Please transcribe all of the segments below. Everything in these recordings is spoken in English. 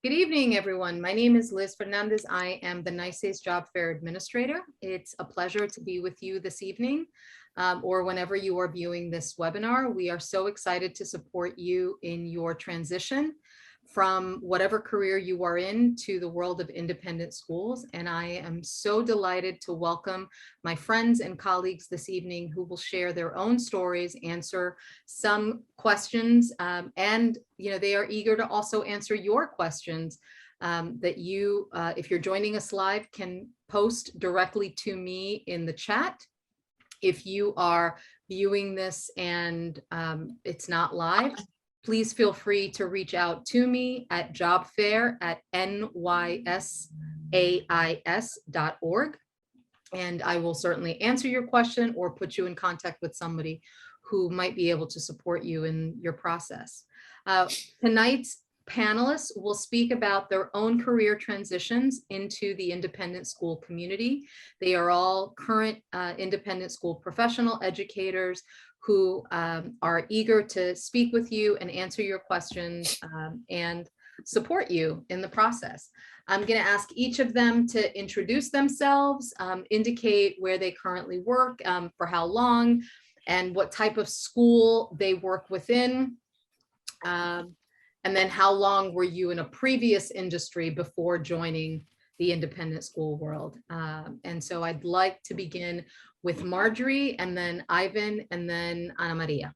Good evening, everyone. My name is Liz Fernandez. I am the NYSAIS Job Fair Administrator. It's a pleasure to be with you this evening or whenever you are viewing this webinar. We are so excited to support you in your transition from whatever career you are in to the world of independent schools. And I am so delighted to welcome my friends and colleagues this evening who will share their own stories, answer some questions, and they are eager to also answer your questions that you, if you're joining us live, can post directly to me in the chat. If you are viewing this and it's not live, please feel free to reach out to me at jobfair@nysais.org. And I will certainly answer your question or put you in contact with somebody who might be able to support you in your process. Tonight's panelists will speak about their own career transitions into the independent school community. They are all current independent school professional educators who are eager to speak with you and answer your questions and support you in the process. I'm going to ask each of them to introduce themselves, indicate where they currently work, for how long, and what type of school they work within. And then how long were you in a previous industry before joining the independent school world? And so I'd like to begin with Marjorie, and then Ivan, and then Ana Maria.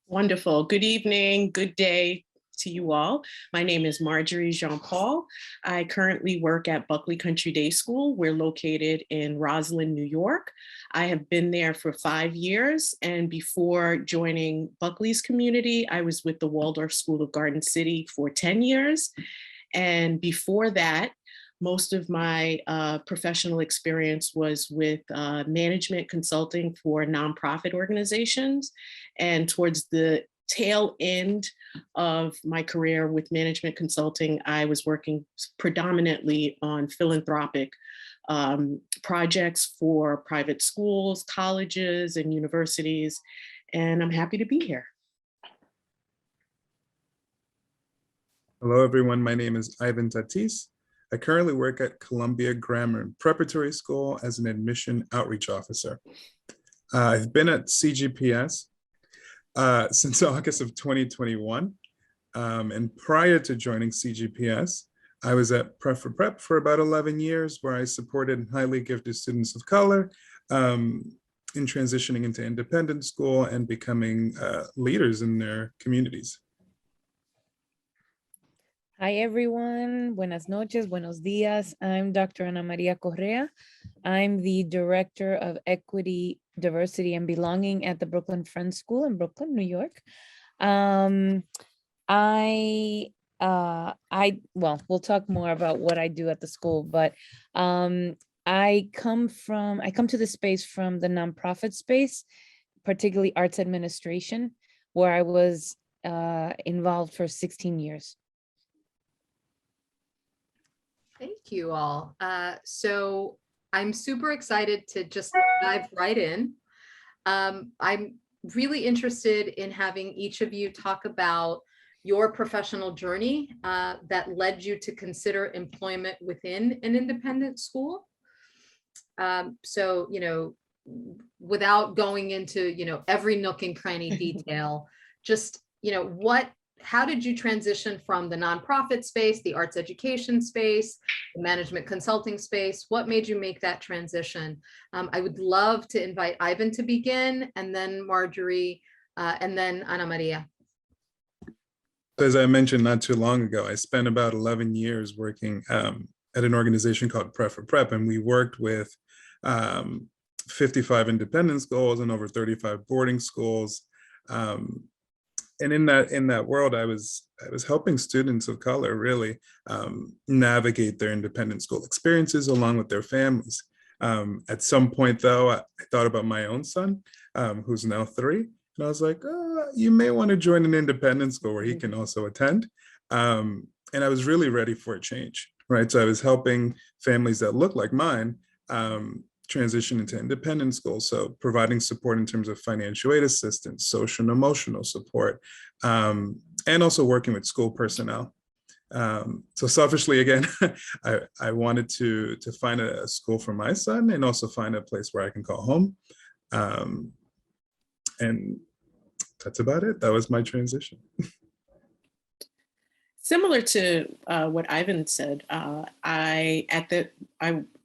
Wonderful. Good evening, good day to you all. My name is Marjorie Jean-Paul. I currently work at Buckley Country Day School. We're located in Roslyn, New York. I have been there for 5 years, and before joining Buckley's community, I was with the Waldorf School of Garden City for 10 years. And before that, most of my professional experience was with management consulting for nonprofit organizations. And towards the tail end of my career with management consulting, I was working predominantly on philanthropic projects for private schools, colleges, and universities. And I'm happy to be here. Hello, everyone. My name is Ivan Tatis. I currently work at Columbia Grammar and Preparatory School as an admission outreach officer. I've been at CGPS since August of 2021. And prior to joining CGPS, I was at Prep for Prep for about 11 years, where I supported highly gifted students of color in transitioning into independent school and becoming leaders in their communities. Hi, everyone. Buenas noches, buenos días. I'm Dr. Ana Maria Correa. I'm the Director of Equity, Diversity, and Belonging at the Brooklyn Friends School in Brooklyn, New York. Well, we'll talk more about what I do at the school, but I come to the space from the nonprofit space, particularly arts administration, where I was involved for 16 years. Thank you all. So I'm super excited to just dive right in. I'm really interested in having each of you talk about your professional journey that led you to consider employment within an independent school. So, without going into, every nook and cranny detail, just, how did you transition from the nonprofit space, the arts education space, the management consulting space? What made you make that transition? I would love to invite Ivan to begin, and then Marjorie, and then Ana Maria. As I mentioned not too long ago, I spent about 11 years working at an organization called Prep for Prep, and we worked with 55 independent schools and over 35 boarding schools. And in that world, I was helping students of color really navigate their independent school experiences along with their families. At some point, though, I thought about my own son, who's now 3, and I was like, oh, you may want to join an independent school where he can also attend. And I was really ready for a change, right? So I was helping families that look like mine transition into independent schools. So providing support in terms of financial aid assistance, social and emotional support, and also working with school personnel. So selfishly, again, I wanted to find a school for my son and also find a place where I can call home. And that's about it. That was my transition. Similar to what Ivan said, I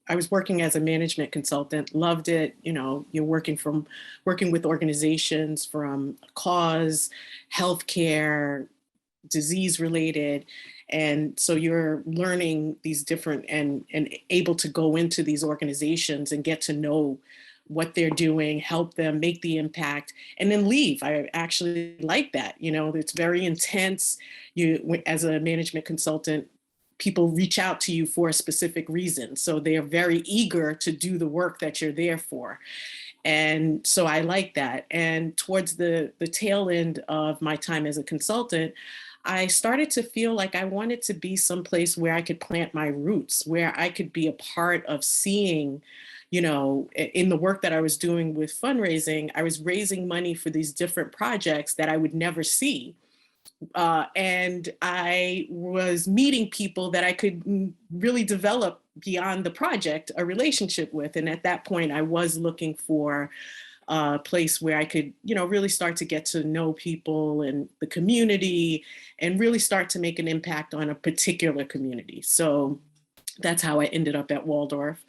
was working as a management consultant, loved it. You know, you're working with organizations from cause, healthcare, disease related. And so you're learning these different and able to go into these organizations and get to know what they're doing, help them make the impact, and then leave. I actually like that. You know, it's very intense. You, as a management consultant, people reach out to you for a specific reason. So they're very eager to do the work that you're there for. And so I like that. And towards the tail end of my time as a consultant, I started to feel like I wanted to be someplace where I could plant my roots, where I could be a part of seeing, you know, in the work that I was doing with fundraising, I was raising money for these different projects that I would never see. And I was meeting people that I could really develop beyond the project a relationship with. And at that point, I was looking for a place where I could, you know, really start to get to know people and the community and really start to make an impact on a particular community. So that's how I ended up at Waldorf,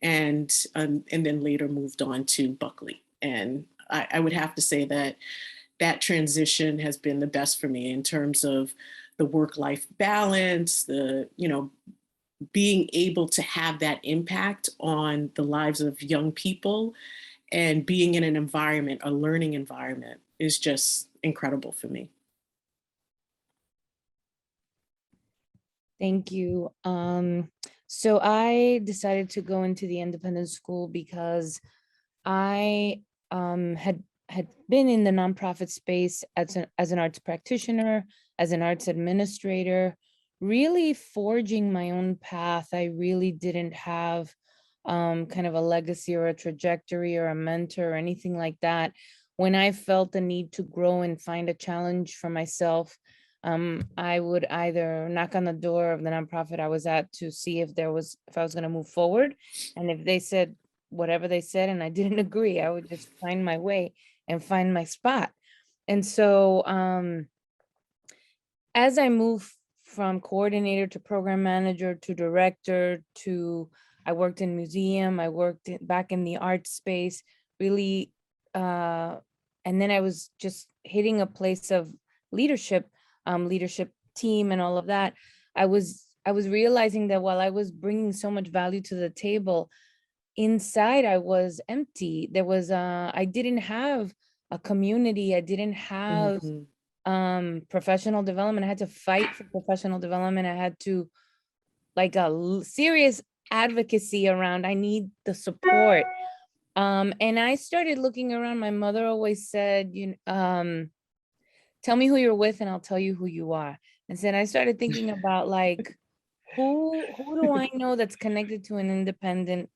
and then later moved on to Buckley. And I would have to say that that transition has been the best for me in terms of the work-life balance, the, you know, being able to have that impact on the lives of young people and being in an environment, a learning environment, is just incredible for me. Thank you. So I decided to go into the independent school because I had been in the nonprofit space as an arts practitioner, as an arts administrator, really forging my own path. I really didn't have kind of a legacy or a trajectory or a mentor or anything like that. When I felt the need to grow and find a challenge for myself, I would either knock on the door of the nonprofit I was at to see if I was going to move forward. And if they said whatever they said and I didn't agree, I would just find my way and find my spot. And so as I moved from coordinator to program manager to director to, I worked in museum, I worked back in the art space, really, and then I was just hitting a place of leadership, leadership team and all of that. I was realizing that while I was bringing so much value to the table, inside I was empty. There was I didn't have a community. I didn't have professional development. I had to fight for professional development. I had to, like, a serious advocacy around, I need the support. And I started looking around. My mother always said, tell me who you're with and I'll tell you who you are. And then I started thinking about, like, who do I know that's connected to an independent,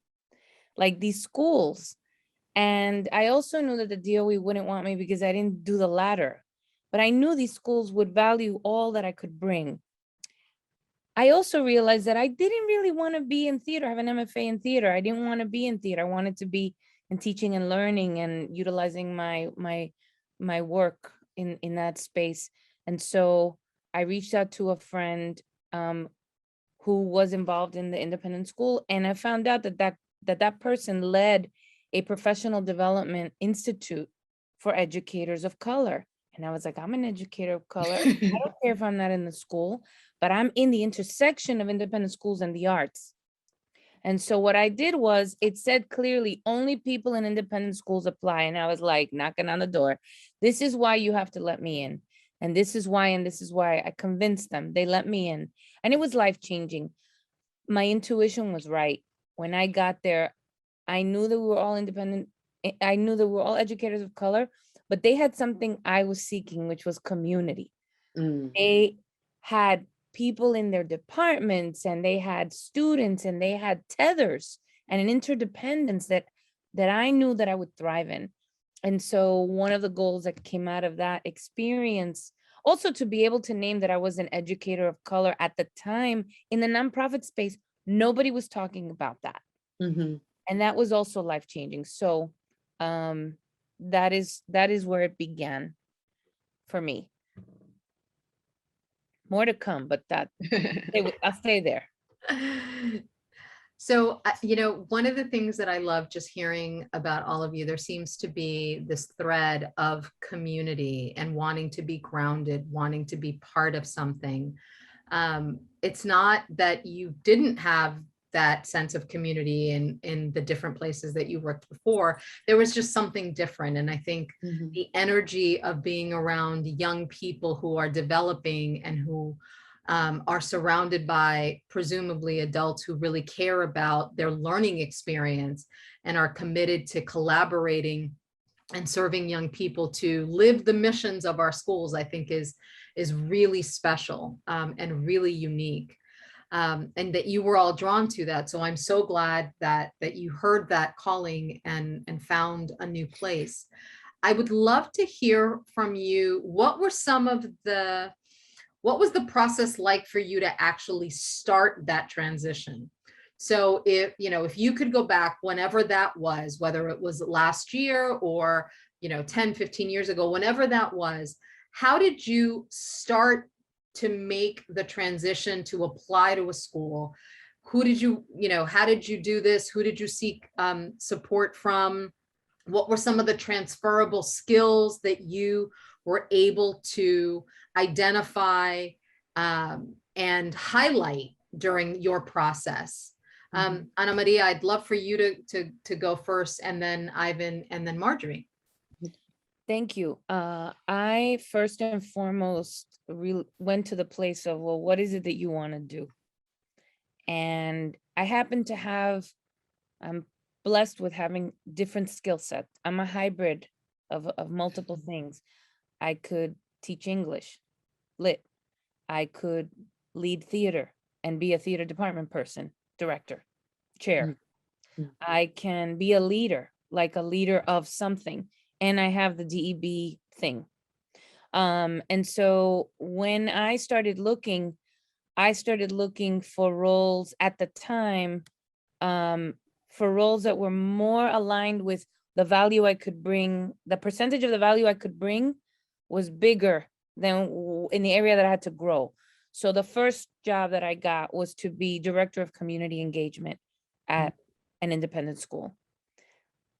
like these schools? And I also knew that the DOE wouldn't want me because I didn't do the latter, but I knew these schools would value all that I could bring. I also realized that I didn't really want to be in theater. I have an MFA in theater. I didn't want to be in theater. I wanted to be in teaching and learning and utilizing my work in that space. And so I reached out to a friend who was involved in the independent school, and I found out that person led a professional development institute for educators of color. And I was like, I'm an educator of color. I don't care if I'm not in the school, but I'm in the intersection of independent schools and the arts. And so what I did was, it said clearly, only people in independent schools apply. And I was like, knocking on the door. This is why you have to let me in. And this is why, I convinced them. They let me in. And it was life-changing. My intuition was right. When I got there, I knew that we were all independent. I knew that we were all educators of color, but they had something I was seeking, which was community. They had people in their departments, and they had students, and they had tethers and an interdependence that I knew that I would thrive in. And so one of the goals that came out of that experience Also, to be able to name that I was an educator of color at the time in the nonprofit space, nobody was talking about that. Mhm. And that was also life-changing. So that is where it began for me. More to come, but I'll stay there. So, one of the things that I love just hearing about all of you, there seems to be this thread of community and wanting to be grounded, wanting to be part of something. It's not that you didn't have that sense of community in the different places that you worked before. There was just something different. And I think Mhm. the energy of being around young people who are developing and who are surrounded by presumably adults who really care about their learning experience and are committed to collaborating and serving young people to live the missions of our schools, I think is really special and really unique. And that you were all drawn to that. So I'm so glad that you heard that calling and found a new place. I would love to hear from you. What was the process like for you to actually start that transition? So if you could go back whenever that was, whether it was last year or 10, 15 years ago, whenever that was, how did you start to make the transition to apply to a school? Who did how did you do this? Who did you seek support from? What were some of the transferable skills that you were able to identify and highlight during your process? Ana Maria, I'd love for you to go first, and then Ivan, and then Marjorie. Thank you. I first and foremost went to the place of, well, what is it that you want to do? And I happen to I'm blessed with having different skill sets. I'm a hybrid of multiple things. I could teach English, lit. I could lead theater and be a theater department person, director, chair. Mhm. I can be a leader, like a leader of something. And I have the DEB thing. And so when I started looking for roles at the time, for roles that were more aligned with the value I could bring. The percentage of the value I could bring was bigger than in the area that I had to grow. So the first job that I got was to be director of community engagement at an independent school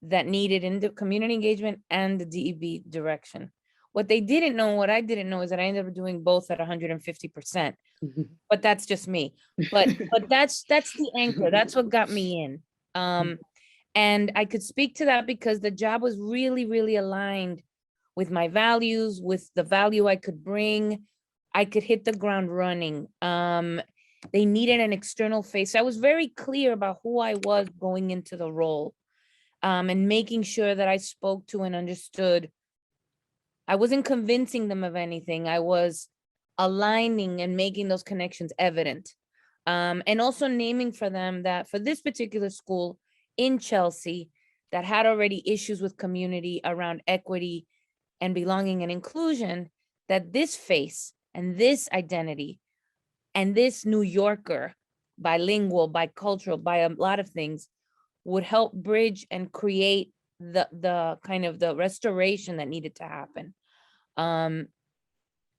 that needed community engagement and the DEB direction. What they didn't know, what I didn't know, is that I ended up doing both at 150%. But that's just me. But that's the anchor. That's what got me in. And I could speak to that because the job was really, really aligned with my values, with the value I could bring. I could hit the ground running. They needed an external face. I was very clear about who I was going into the role, and making sure that I spoke to and understood. I wasn't convincing them of anything. I was aligning and making those connections evident. And also naming for them that for this particular school in Chelsea that had already issues with community around equity and belonging and inclusion, that this face and this identity and this New Yorker, bilingual, bicultural, by a lot of things, would help bridge and create the kind of the restoration that needed to happen.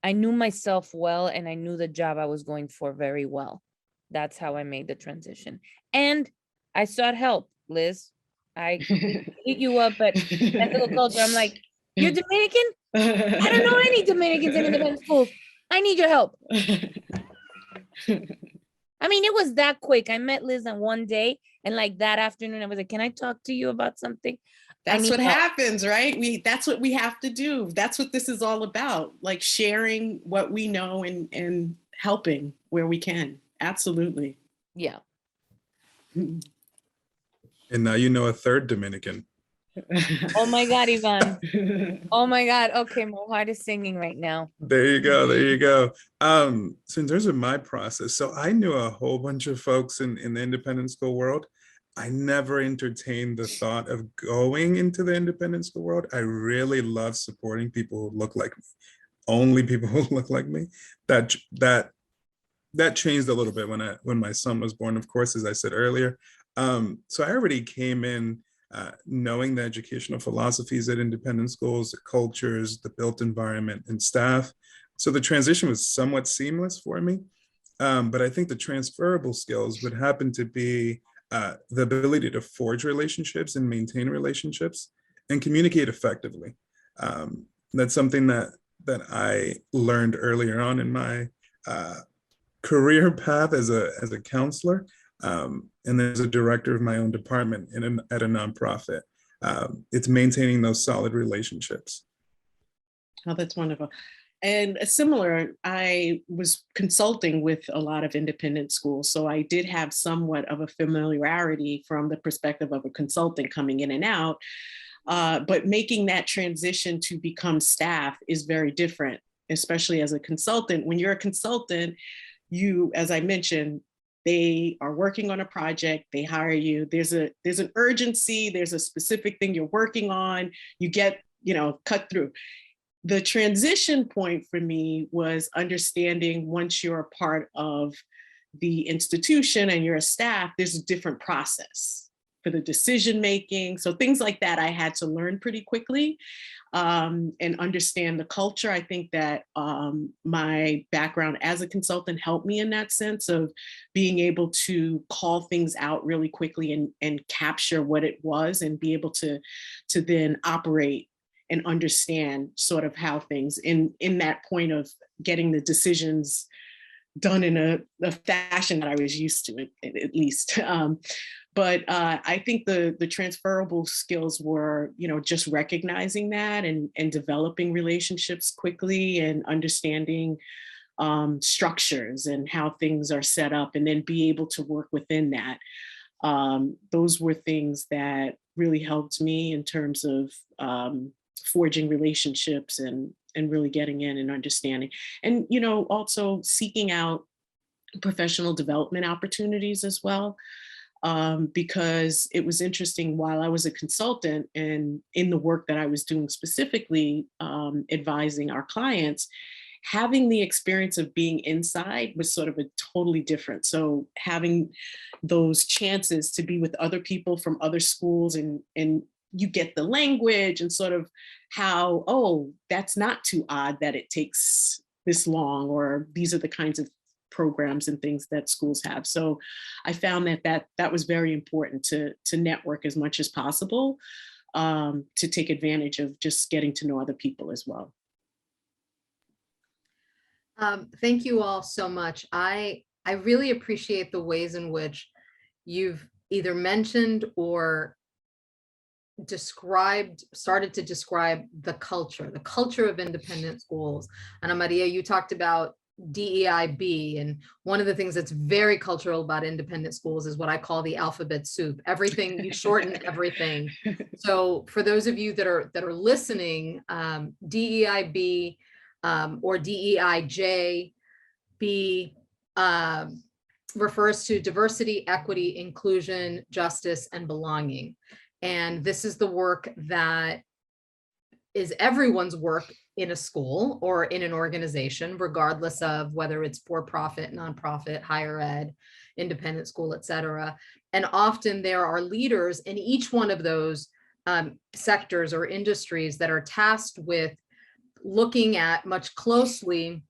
I knew myself well, and I knew the job I was going for very well. That's how I made the transition. And I sought help, Liz. I hit you up at Ethical Culture. I'm like, you're Dominican? I don't know any Dominicans in independent schools. I need your help. I mean, it was that quick. I met Liz on one day, and like that afternoon, I was like, can I talk to you about something? That's what happens, right? That's what we have to do. That's what this is all about, like sharing what we know and helping where we can. Absolutely. Yeah. And now you know a third Dominican. Oh my God, Ivan. Oh my God. Okay, my heart is singing right now. There you go. There you go. So in terms of my process, so I knew a whole bunch of folks in the independent school world. I never entertained the thought of going into the independent school world. I really love supporting people who look like me only people who look like me. That changed a little bit when my son was born, of course, as I said earlier. So I already came in knowing the educational philosophies at independent schools, the cultures, the built environment, and staff. So the transition was somewhat seamless for me. But I think the transferable skills would happen to be the ability to forge relationships and maintain relationships and communicate effectively. That's something that I learned earlier on in my career path as a counselor, and as a director of my own department at a nonprofit. It's maintaining those solid relationships. Oh, that's wonderful. And similar, I was consulting with a lot of independent schools, so I did have somewhat of a familiarity from the perspective of a consultant coming in and out. But making that transition to become staff is very different, especially as a consultant. When you're a consultant, you, as I mentioned, they are working on a project, they hire you, there's an urgency, there's a specific thing you're working on, you get, cut through. The transition point for me was understanding once you're a part of the institution and you're a staff, there's a different process for the decision making. So things like that I had to learn pretty quickly, and understand the culture. I think that my background as a consultant helped me in that sense of being able to call things out really quickly and capture what it was and be able to then operate and understand sort of how things in that point of getting the decisions done in a fashion that I was used to, at least. But I think the transferable skills were, just recognizing that and developing relationships quickly and understanding structures and how things are set up, and then be able to work within that. Those were things that really helped me in terms of forging relationships and really getting in and understanding. And, also seeking out professional development opportunities as well. Because it was interesting while I was a consultant and in the work that I was doing specifically advising our clients, having the experience of being inside was sort of a totally different. So having those chances to be with other people from other schools and you get the language and sort of how, oh, that's not too odd that it takes this long, or these are the kinds of programs and things that schools have. So I found that was very important to network as much as possible, to take advantage of just getting to know other people as well. Thank you all so much. I really appreciate the ways in which you've either mentioned or started to describe the culture of independent schools. Ana Maria, you talked about DEIB, and one of the things that's very cultural about independent schools is what I call the alphabet soup. Everything, you shorten everything. So for those of you that are listening, DEIB or DEIJB refers to diversity, equity, inclusion, justice, and belonging. And this is the work that is everyone's work in a school or in an organization, regardless of whether it's for-profit, nonprofit, higher ed, independent school, et cetera. And often there are leaders in each one of those sectors or industries that are tasked with looking at much closely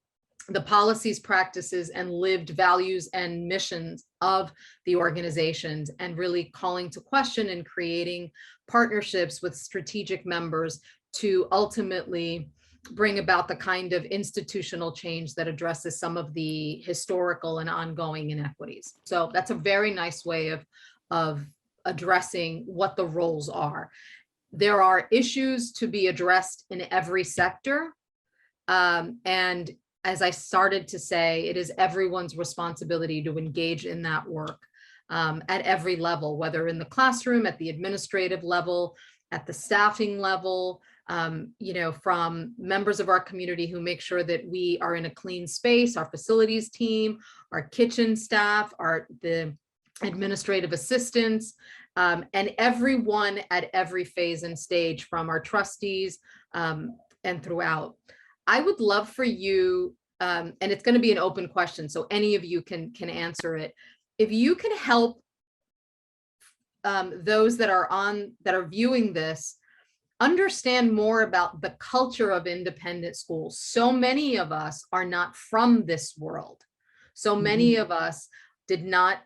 the policies, practices, and lived values and missions of the organizations, and really calling to question and creating partnerships with strategic members to ultimately bring about the kind of institutional change that addresses some of the historical and ongoing inequities. So that's a very nice way of addressing what the roles are. There are issues to be addressed in every sector. And as I started to say, it is everyone's responsibility to engage in that work at every level, whether in the classroom, at the administrative level, at the staffing level, from members of our community who make sure that we are in a clean space, our facilities team, our kitchen staff, the administrative assistants, and everyone at every phase and stage, from our trustees and throughout. I would love for you, and it's going to be an open question, so any of you can answer it. If you can help those that are viewing this understand more about the culture of independent schools. So many of us are not from this world. So many of us did not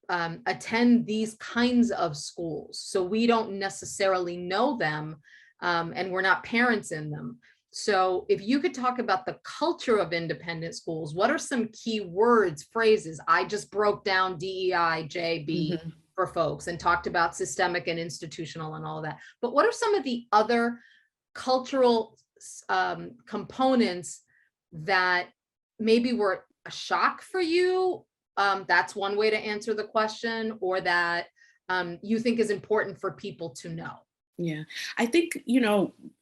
attend these kinds of schools. So we don't necessarily know them, and we're not parents in them. So if you could talk about the culture of independent schools, what are some key words, phrases? I just broke down DEI, JB for folks and talked about systemic and institutional and all of that. But what are some of the other cultural components that maybe were a shock for you? That's one way to answer the question, or that you think is important for people to know. Yeah, I think,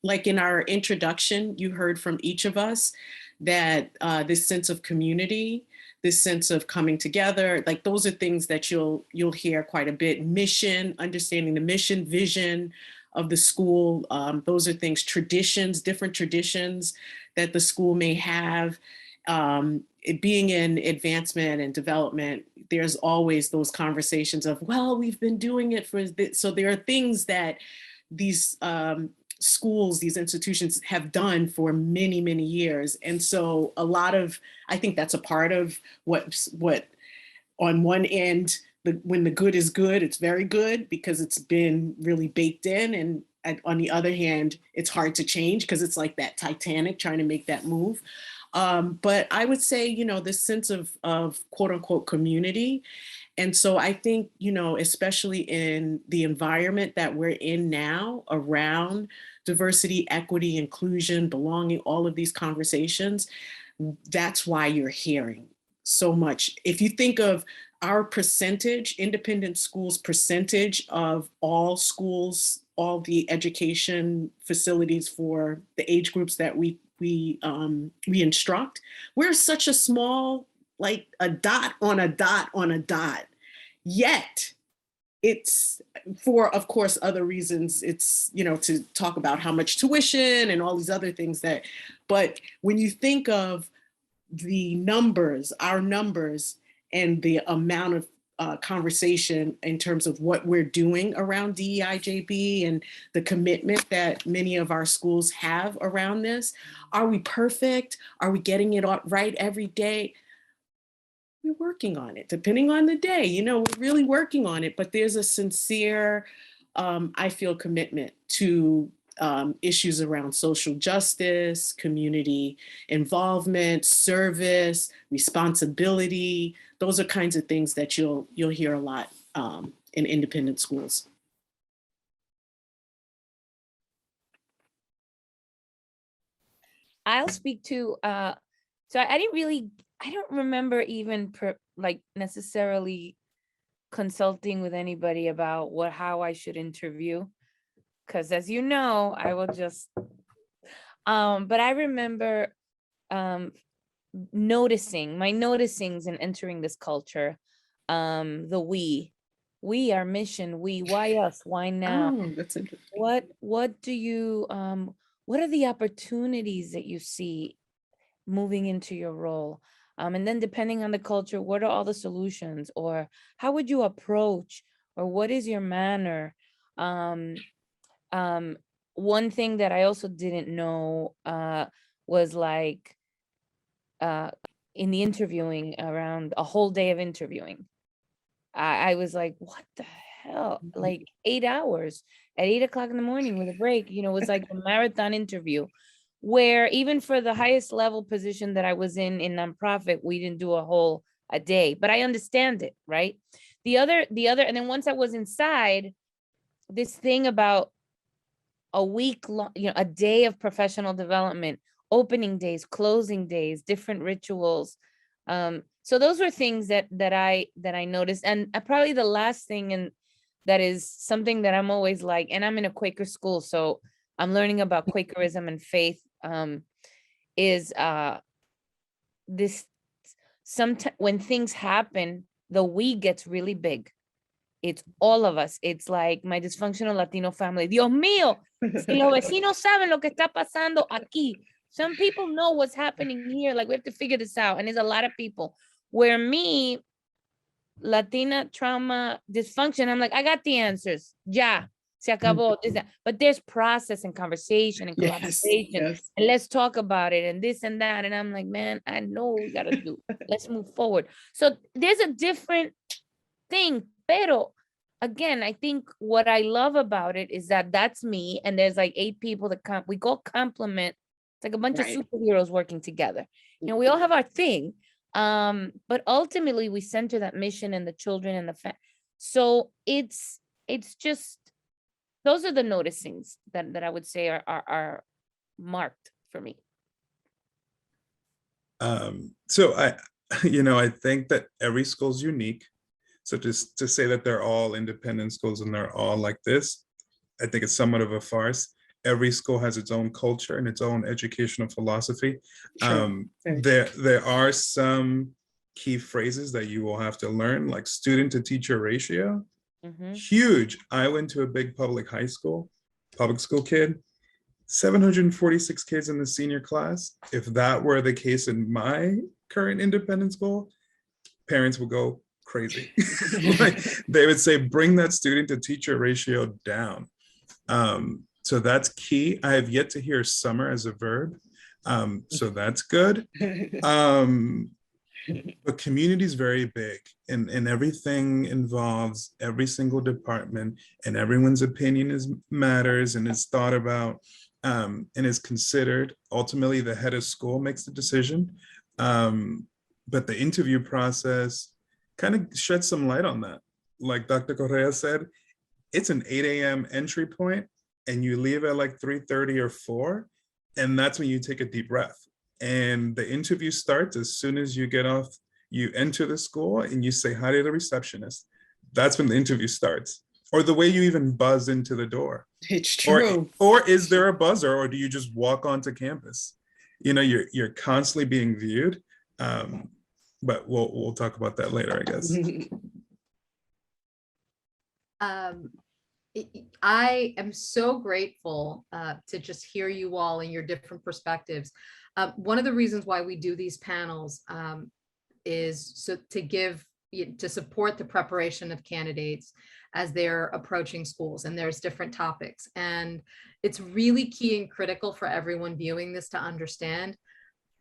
like in our introduction, you heard from each of us that this sense of community, this sense of coming together, like those are things that you'll hear quite a bit. Mission, understanding the mission, vision of the school. Those are things, traditions, different traditions that the school may have. It being in advancement and development, there's always those conversations of, well, we've been doing it for this. So there are things that these schools, these institutions have done for many, many years. And so I think that's a part of what on one end, when the good is good, it's very good because it's been really baked in. And on the other hand, it's hard to change because it's like that Titanic trying to make that move. But I would say, this sense of quote unquote community. And so I think, especially in the environment that we're in now around diversity, equity, inclusion, belonging, all of these conversations, that's why you're hearing so much. If you think of our percentage, independent schools percentage of all schools, all the education facilities for the age groups that we instruct, we're such a small, like a dot on a dot on a dot. Yet it's for, of course, other reasons. It's, to talk about how much tuition and all these other things but when you think of the numbers, our numbers, and the amount of conversation in terms of what we're doing around DEI-JB and the commitment that many of our schools have around this. Are we perfect? Are we getting it right every day? We're working on it, depending on the day, we're really working on it, but there's a sincere, I feel, commitment to issues around social justice, community involvement, service, responsibility. Those are kinds of things that you'll hear a lot in independent schools. I'll speak to, so I don't remember even necessarily consulting with anybody about how I should interview. Because as you know, I will just, but I remember noticings and entering this culture, the we, our mission, why us, why now? Oh, that's interesting. What do you, what are the opportunities that you see moving into your role? And then depending on the culture, what are all the solutions, or how would you approach, or what is your manner? One thing that I also didn't know was like in the interviewing, around a whole day of interviewing, I was like, what the hell? Like 8 hours at 8 o'clock in the morning with a break, it was like a marathon interview, where even for the highest level position that I was in nonprofit, we didn't do a day, but I understand it, right? The other, and then once I was inside, this thing about a week long, a day of professional development, opening days, closing days, different rituals. So those were things that I noticed. And probably the last thing, and that is something that I'm always like, and I'm in a Quaker school, so I'm learning about Quakerism and faith, is this, sometimes when things happen, the we gets really big. It's all of us. It's like my dysfunctional Latino family. Dios mío, si los vecinos saben lo que está pasando aquí. Some people know what's happening here. Like, we have to figure this out. And there's a lot of people where me, Latina trauma dysfunction, I'm like, I got the answers. Ya, se acabó. But there's process and conversation and Yes, collaboration. yes. And let's talk about it and this and that. And I'm like, man, I know what we got to do. Let's move forward. So there's a different thing. Pero again, I think what I love about it is that that's me. And there's like 8 people that we go complement. It's like a bunch Right. of superheroes working together. You know, we all have our thing. But ultimately we center that mission and the children and the family. So it's just, those are the noticings that I would say are marked for me. So I think that every school is unique. So just to say that they're all independent schools and they're all like this, I think it's somewhat of a farce. Every school has its own culture and its own educational philosophy. There are some key phrases that you will have to learn, like student to teacher ratio. Huge. I went to a big public school kid, 746 kids in the senior class. If that were the case in my current independent school, parents would go crazy. Like, they would say, bring that student to teacher ratio down. So that's key. I have yet to hear summer as a verb. So that's good. But community is very big, and everything involves every single department, and everyone's opinion matters and is thought about and is considered. Ultimately, the head of school makes the decision. But the interview process kind of sheds some light on that. Like Dr. Correa said, it's an 8 a.m. entry point, and you leave at like 3:30 or 4, and that's when you take a deep breath. And the interview starts as soon as you get off, you enter the school and you say hi to the receptionist. That's when the interview starts. Or the way you even buzz into the door. It's true. Or is there a buzzer, or do you just walk onto campus? You're constantly being viewed. But we'll talk about that later, I guess. I am so grateful to just hear you all and your different perspectives. One of the reasons why we do these panels is so to support the preparation of candidates as they're approaching schools, and there's different topics. And it's really key and critical for everyone viewing this to understand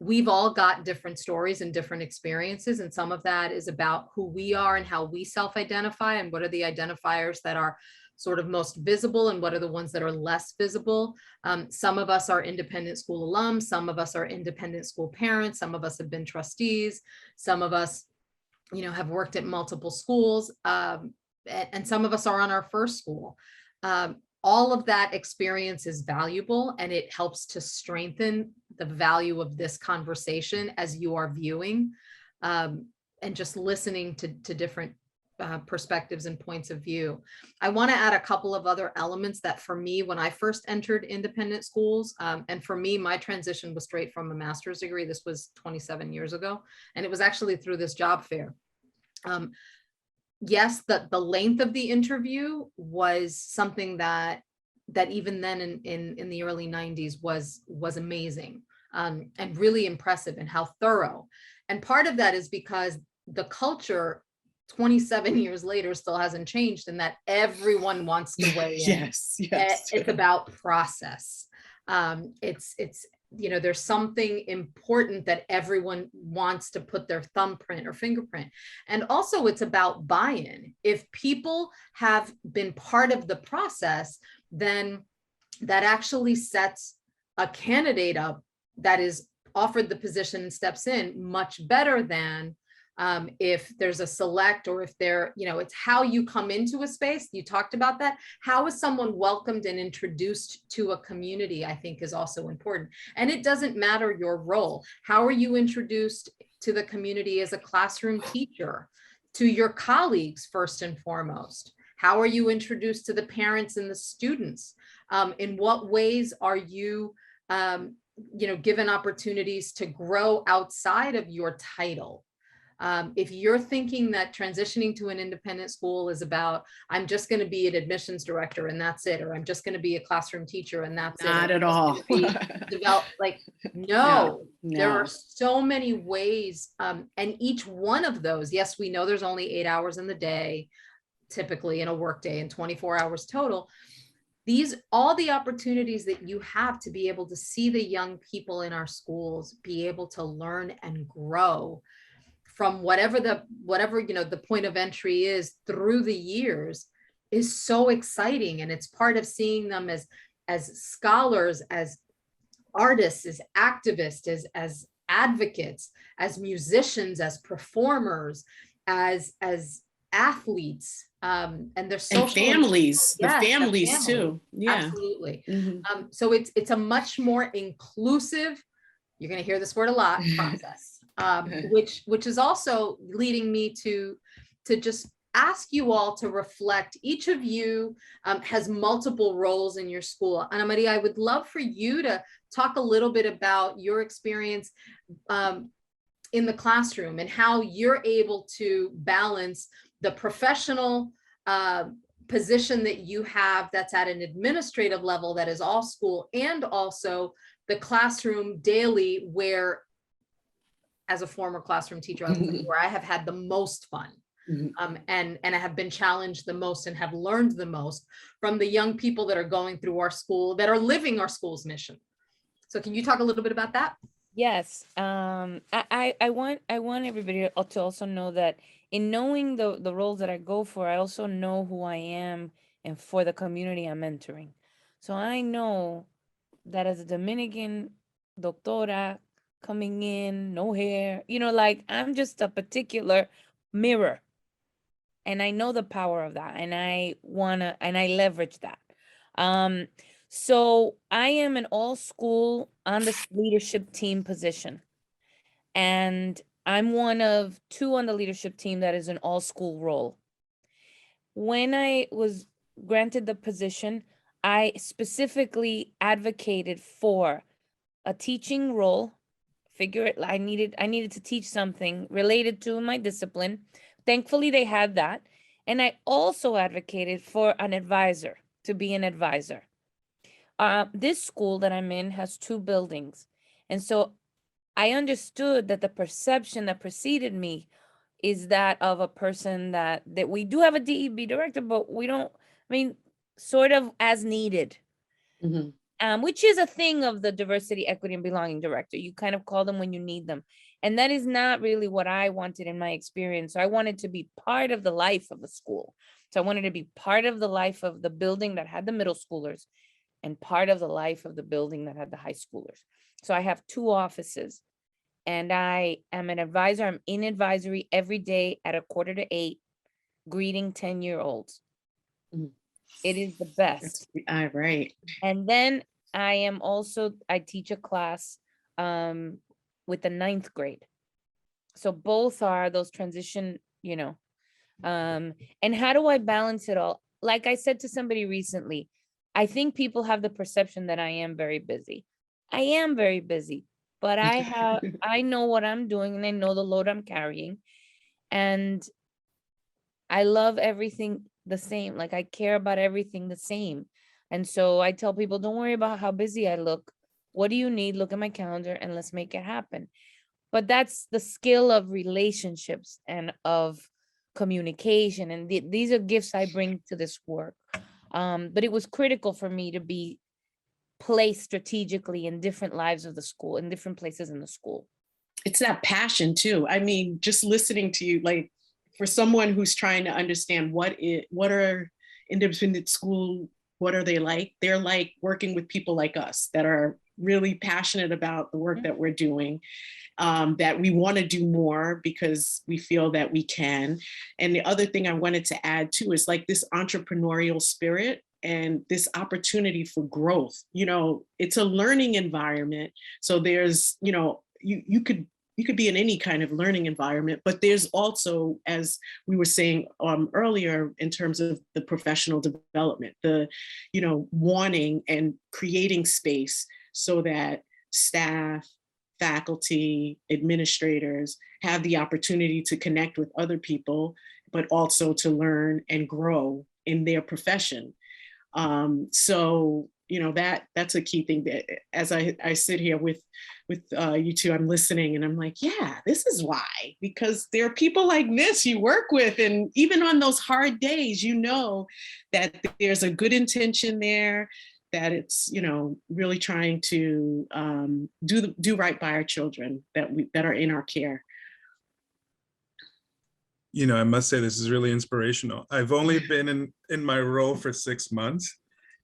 we've all got different stories and different experiences, and some of that is about who we are and how we self-identify, and what are the identifiers that are sort of most visible and what are the ones that are less visible. Some of us are independent school alums, some of us are independent school parents, some of us have been trustees, some of us, have worked at multiple schools, and some of us are on our first school. All of that experience is valuable, and it helps to strengthen the value of this conversation as you are viewing and just listening to different perspectives and points of view. I want to add a couple of other elements that for me, when I first entered independent schools, and for me, my transition was straight from a master's degree. This was 27 years ago, and it was actually through this job fair. Yes, the length of the interview was something that even then in the early 90s was amazing and really impressive, and how thorough. And part of that is because the culture 27 years later still hasn't changed, and that everyone wants to weigh in. Yes. It's about process. It's there's something important that everyone wants to put their thumbprint or fingerprint. And also it's about buy-in. If people have been part of the process, then that actually sets a candidate up that is offered the position and steps in much better than if there's a select, or if it's how you come into a space. You talked about that. How is someone welcomed and introduced to a community, I think, is also important. And it doesn't matter your role. How are you introduced to the community as a classroom teacher, to your colleagues first and foremost? How are you introduced to the parents and the students? In what ways are you given opportunities to grow outside of your title? If you're thinking that transitioning to an independent school is about, I'm just going to be an admissions director and that's it, or I'm just going to be a classroom teacher and that's it. Not or at I'm just all. gonna be like, no, there No. are so many ways. And each one of those, yes, we know there's only 8 hours in the day, typically in a work day, and 24 hours total. These, all the opportunities that you have to be able to see the young people in our schools be able to learn and grow from whatever the point of entry is through the years, is so exciting. And it's part of seeing them as scholars, as artists, as activists, as advocates, as musicians, as performers, as athletes, and their social, and families, yes, the families too. Yeah. Absolutely. Mm-hmm. So it's a much more inclusive, you're going to hear this word a lot, process, which is also leading me to just ask you all to reflect. Each of you has multiple roles in your school. Ana Maria, I would love for you to talk a little bit about your experience in the classroom and how you're able to balance the professional position that you have that's at an administrative level that is all school, and also the classroom daily, where as a former classroom teacher, where I have had the most fun. And I have been challenged the most and have learned the most from the young people that are going through our school, that are living our school's mission. So can you talk a little bit about that? Yes. I want everybody to also know that in knowing the roles that I go for, I also know who I am and for the community I'm mentoring. So I know that as a Dominican doctora coming in, no hair, like I'm just a particular mirror. And I know the power of that, and I leverage that. So I am an all school on the leadership team position. And I'm one of 2 on the leadership team that is an all school role. When I was granted the position, I specifically advocated for a teaching role. I needed to teach something related to my discipline. Thankfully, they had that. And I also advocated for an advisor, to be an advisor. This school that I'm in has 2 buildings. And so I understood that the perception that preceded me is that of a person that we do have a DEB director, but we don't, sort of as needed. Which is a thing of the diversity, equity, and belonging director. You kind of call them when you need them. And that is not really what I wanted in my experience. So I wanted to be part of the life of the school. So I wanted to be part of the life of the building that had the middle schoolers and part of the life of the building that had the high schoolers. So I have 2 offices, and I am an advisor. I'm in advisory every day at 7:45, greeting 10-year-olds. It is the best. Right. And then I teach a class with the 9th grade. So both are those transition, and how do I balance it all? Like I said to somebody recently, I think people have the perception that I am very busy. I am very busy, but I know what I'm doing, and I know the load I'm carrying, and I love everything the same. Like I care about everything the same. And so I tell people, don't worry about how busy I look. What do you need? Look at my calendar and let's make it happen. But that's the skill of relationships and of communication. And these are gifts I bring to this work. But it was critical for me to be placed strategically in different lives of the school, in different places in the school. It's that passion too. Just listening to you, like for someone who's trying to understand what are independent school, what are they like? They're like working with people like us that are really passionate about the work that we're doing, that we want to do more because we feel that we can. And the other thing I wanted to add too is like this entrepreneurial spirit and this opportunity for growth. It's a learning environment. So there's, you could be in any kind of learning environment, but there's also, as we were saying earlier, in terms of the professional development, the, wanting and creating space so that staff, faculty, administrators have the opportunity to connect with other people, but also to learn and grow in their profession. So, you know, that's a key thing. That as I sit here with you two, I'm listening and I'm like, yeah, this is why, because there are people like this you work with, and even on those hard days, you know that there's a good intention there, that it's, you know, really trying to do right by our children that are in our care. You know, I must say this is really inspirational. I've only been in my role for 6 months,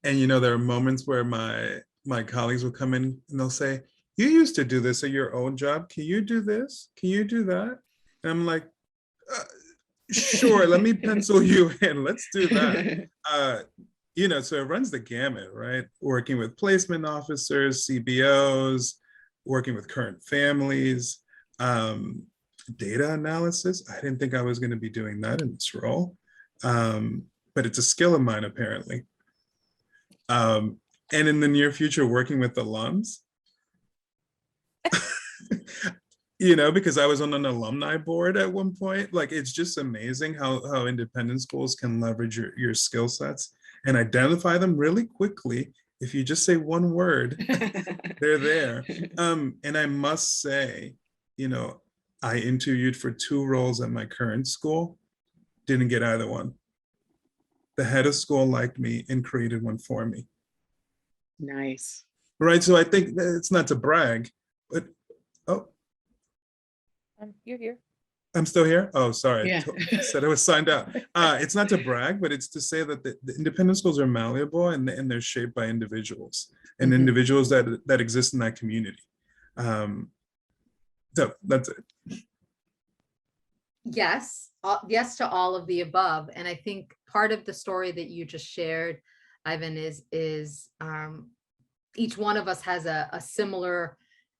and you know, there are moments where my colleagues will come in and they'll say, "You used to do this at your own job. Can you do this? Can you do that?" And I'm like, "Sure, let me pencil you in. Let's do that." You know, so it runs the gamut, right? Working with placement officers, CBOs, working with current families. Data analysis. I didn't think I was going to be doing that in this role, but it's a skill of mine apparently. And in the near future, working with alums, you know, because I was on an alumni board at one point. Like, it's just amazing how independent schools can leverage your skill sets and identify them really quickly. If you just say one word, they're there. And I must say, you know, I interviewed for 2 roles at my current school, didn't get either one. The head of school liked me and created one for me. Nice. Right, so I think that it's not to brag, but, oh, You're here. I'm still here? Oh, sorry, Yeah. said I was signed out. It's not to brag, but it's to say that the independent schools are malleable and they're shaped by individuals and individuals that exist in that community. So that's it. Yes, yes to all of the above. And I think part of the story that you just shared, Ivan, is each one of us has a similar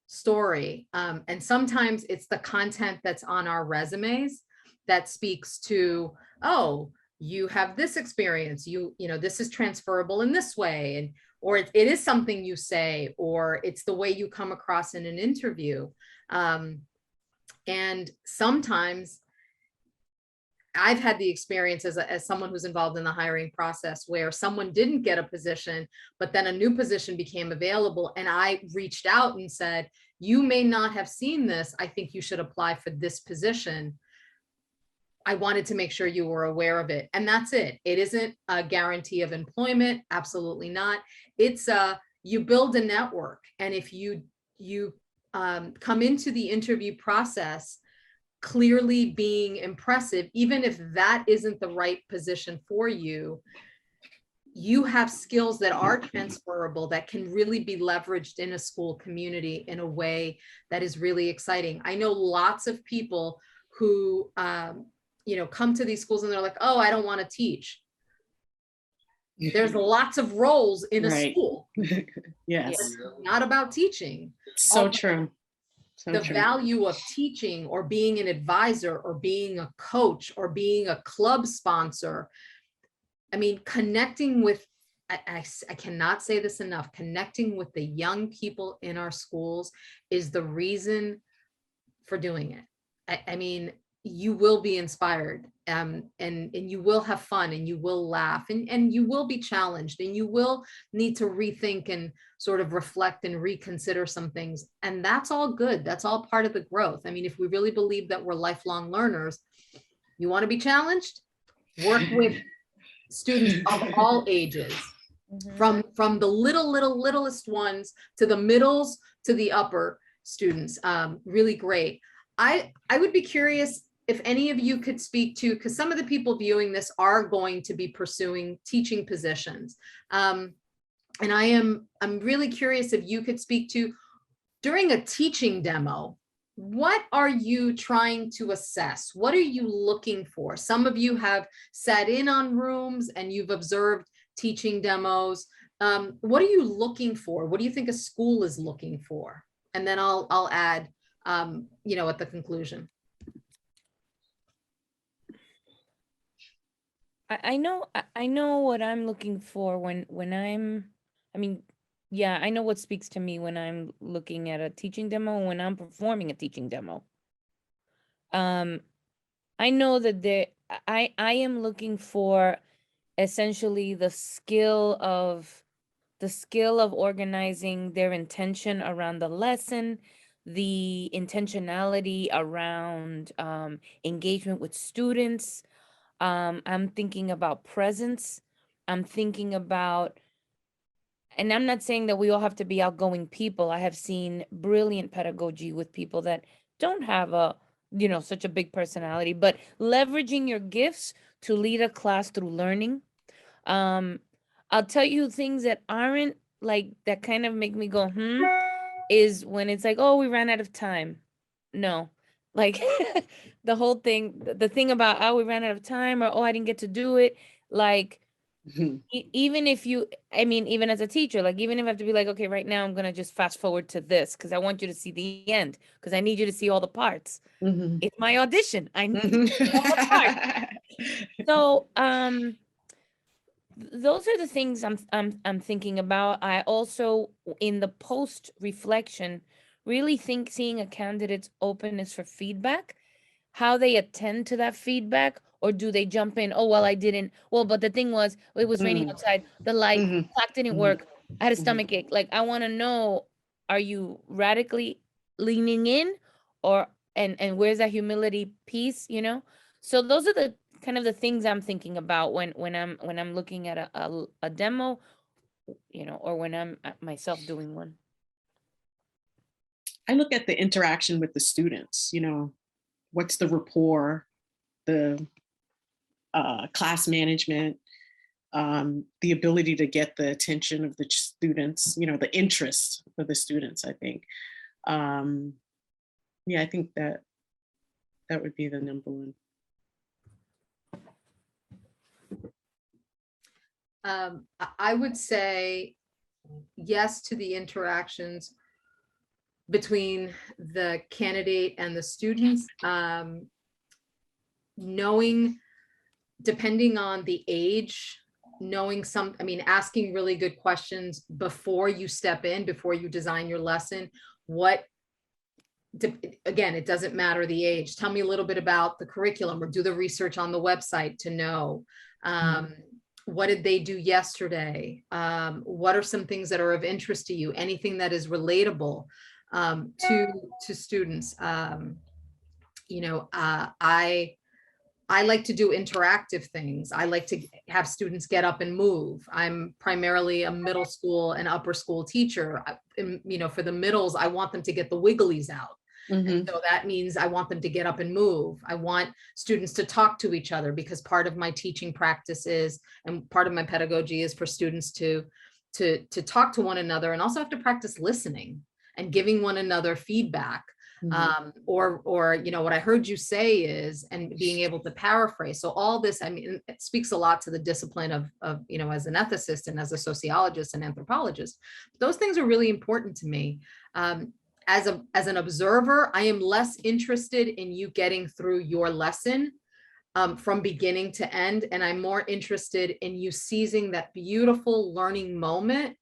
story. And sometimes it's the content that's on our resumes that speaks to, oh, you have this experience, you know, this is transferable in this way, and or it is something you say, or it's the way you come across in an interview. And sometimes I've had the experience as someone who's involved in the hiring process where someone didn't get a position, but then a new position became available. And I reached out and said, you may not have seen this. I think you should apply for this position. I wanted to make sure you were aware of it. And that's it. It isn't a guarantee of employment. Absolutely not. It's you build a network. And if you come into the interview process clearly being impressive, even if that isn't the right position for you, you have skills that are transferable that can really be leveraged in a school community in a way that is really exciting. I know lots of people who, you know, come to these schools and they're like, oh, I don't want to teach. There's lots of roles in a school. Yes. It's not about teaching. So true. So the true. value of teaching or being an advisor or being a coach or being a club sponsor. I mean, connecting with, I cannot say this enough, connecting with the young people in our schools is the reason for doing it. I mean, you will be inspired, and you will have fun, and you will laugh, and you will be challenged, and you will need to rethink and sort of reflect and reconsider some things. And that's all good. That's all part of the growth. I mean, if we really believe that we're lifelong learners, you want to be challenged, work with students of all ages, from the littlest ones to the middles to the upper students. Really great. I would be curious if any of you could speak to, because some of the people viewing this are going to be pursuing teaching positions. And I'm really curious if you could speak to, during a teaching demo, what are you trying to assess? What are you looking for? Some of you have sat in on rooms and you've observed teaching demos. What are you looking for? What do you think a school is looking for? And then I'll add, you know, at the conclusion. I know what I'm looking for when I mean, Yeah, I know what speaks to me when I'm looking at a teaching demo, when I'm performing a teaching demo. I know that I am looking for essentially the skill of organizing their intention around the lesson, the intentionality around engagement with students. I'm thinking about presence. I'm thinking about, and I'm not saying that we all have to be outgoing people. I have seen brilliant pedagogy with people that don't have such a big personality, but leveraging your gifts to lead a class through learning. Um, I'll tell you things that aren't like that kind of make me go, is when it's like, oh, we ran out of time. No, like the whole thing, the thing about, oh, we ran out of time, or oh, I didn't get to do it. Like, even if you, I mean, even as a teacher, like, even if I have to be like, okay, right now I'm gonna just fast forward to this because I want you to see the end, because I need you to see all the parts. Mhm. It's my audition. I need to see all the parts. So, those are the things I'm thinking about. I also, in the post reflection, really think seeing a candidate's openness for feedback, how they attend to that feedback, or do they jump in? Oh, well, I didn't. Well, but the thing was, it was raining Mm. outside. The light, Mhm. clock didn't Mhm. work. I had a Mhm. stomach ache. Like, I want to know, are you radically leaning in, or and where's that humility piece? So those are the kind of the things I'm thinking about when I'm looking at a demo, or when I'm myself doing one. I look at the interaction with the students, what's the rapport, the class management, the ability to get the attention of the students, the interest of the students, I think. Yeah, I think that would be the number one. I would say yes to the interactions between the candidate and the students. Knowing, depending on the age, asking really good questions before you step in, before you design your lesson. Again, it doesn't matter the age. Tell me a little bit about the curriculum, or do the research on the website to know. What did they do yesterday? What are some things that are of interest to you? Anything that is relatable to students. I like to do interactive things. I like to have students get up and move. I'm primarily a middle school and upper school teacher. For the middles, I want them to get the wigglies out. And so that means I want them to get up and move. I want students to talk to each other, because part of my teaching practice is, and part of my pedagogy is for students to talk to one another, and also have to practice listening and giving one another feedback. Or what I heard you say is, and being able to paraphrase. So all this, it speaks a lot to the discipline of as an ethicist and as a sociologist and anthropologist. Those things are really important to me. As an observer, I am less interested in you getting through your lesson from beginning to end, and I'm more interested in you seizing that beautiful learning moment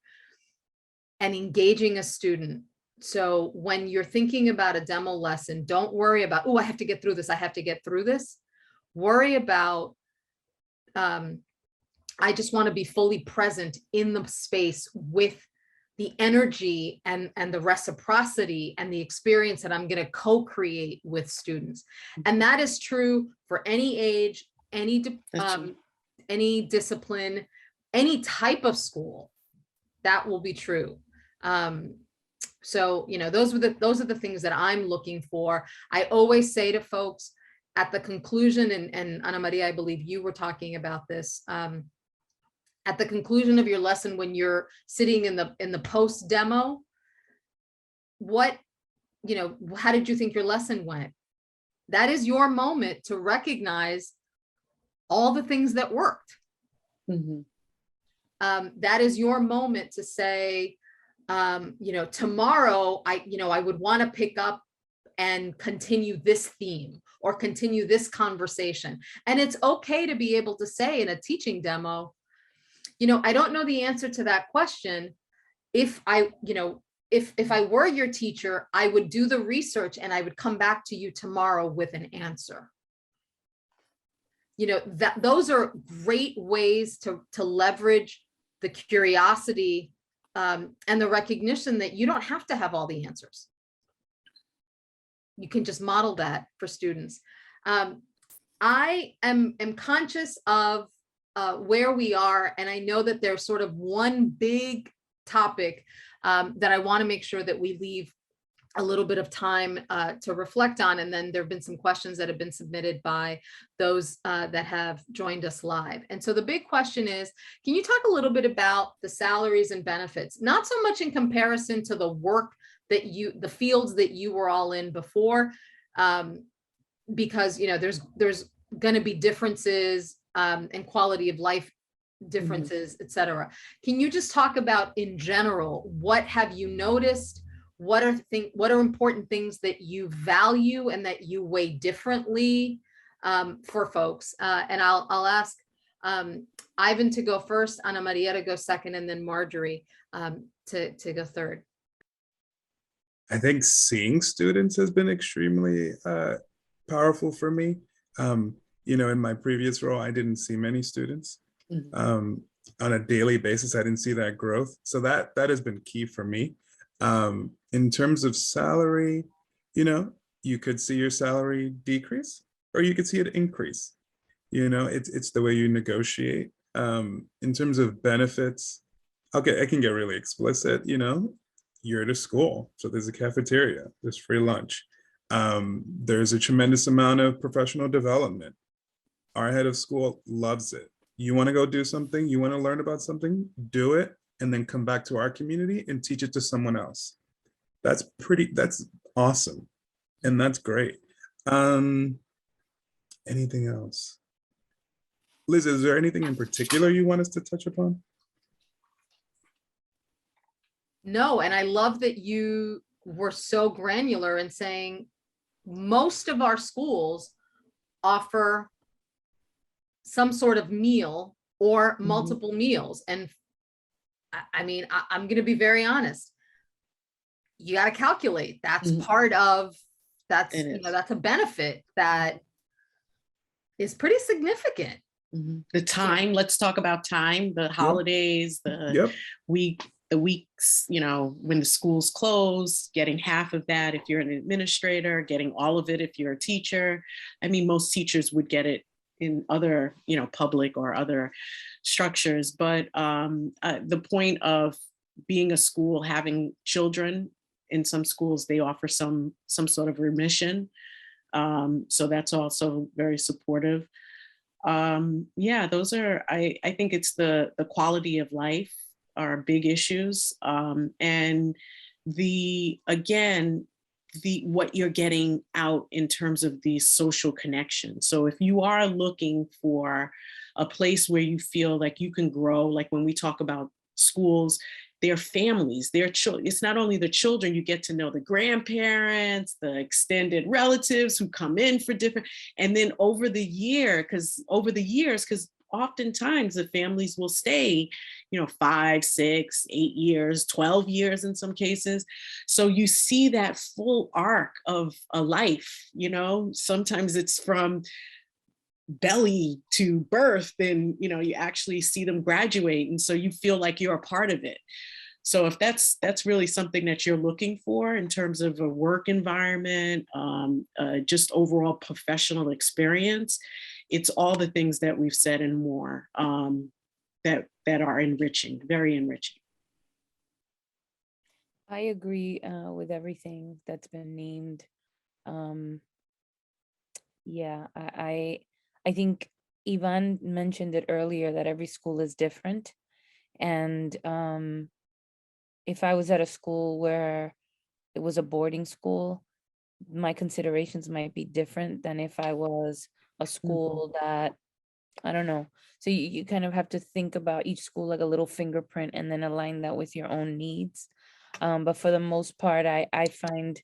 and engaging a student. So when you're thinking about a demo lesson, don't worry about, oh, I have to get through this. I have to get through this. Worry about, I just want to be fully present in the space with the energy and the reciprocity and the experience that I'm going to co-create with students. And that is true for any age, any discipline, any type of school. That will be true. So, those are the things that I'm looking for. I always say to folks at the conclusion, and Ana Maria, I believe you were talking about this, at the conclusion of your lesson, when you're sitting in the post demo, how did you think your lesson went? That is your moment to recognize all the things that worked. That is your moment to say, tomorrow I would want to pick up and continue this theme or continue this conversation. And it's okay to be able to say in a teaching demo, I don't know the answer to that question. if I, if I were your teacher, I would do the research and I would come back to you tomorrow with an answer. That those are great ways to leverage the curiosity and the recognition that you don't have to have all the answers. You can just model that for students. I am conscious of where we are, and I know that there's sort of one big topic that I want to make sure that we leave a little bit of time to reflect on. And then there have been some questions that have been submitted by those that have joined us live. And so the big question is, can you talk a little bit about the salaries and benefits, not so much in comparison to the work that the fields that you were all in before, because there's going to be differences and quality of life differences, et cetera. Can you just talk about, in general, what have you noticed? What are important things that you value and that you weigh differently for folks? And I'll ask Ivan to go first, Ana Maria to go second, and then Marjorie to go third. I think seeing students has been extremely powerful for me. In my previous role, I didn't see many students. On a daily basis, I didn't see that growth. So that has been key for me. In terms of salary, you could see your salary decrease or you could see it increase. It's the way you negotiate. In terms of benefits, I can get really explicit. You're at a school, so there's a cafeteria, there's free lunch. There's a tremendous amount of professional development. Our head of school loves it. You want to go do something, you want to learn about something, do it, and then come back to our community and teach it to someone else. That's awesome. And that's great. Anything else? Liz, is there anything in particular you want us to touch upon? No, and I love that you were so granular in saying most of our schools offer some sort of meal or multiple meals. And I mean, I'm going to be very honest. You got to calculate. That's part of that's a benefit that is pretty significant. The time. Let's talk about time. The holidays, the weeks. When the schools close, getting half of that if you're an administrator, getting all of it if you're a teacher. I mean, most teachers would get it in other, public or other structures. But the point of being a school, having children, in some schools, they offer some sort of remission. So that's also very supportive. Those are, I think it's the quality of life are big issues. And what you're getting out in terms of the social connection. So if you are looking for a place where you feel like you can grow, like when we talk about schools, their families, their children, it's not only the children, you get to know the grandparents, the extended relatives who come in for different, and then over the years, because oftentimes the families will stay, 5, 6, 8 years, 12 years in some cases. So you see that full arc of a life, sometimes it's from belly to birth, and you actually see them graduate, and so you feel like you're a part of it. So if that's really something that you're looking for in terms of a work environment, just overall professional experience, it's all the things that we've said and more that are enriching, very enriching. I agree with everything that's been named. I think Ivan mentioned it earlier that every school is different. And if I was at a school where it was a boarding school, my considerations might be different than if I was a school that, I don't know. So you kind of have to think about each school like a little fingerprint and then align that with your own needs. But for the most part, I find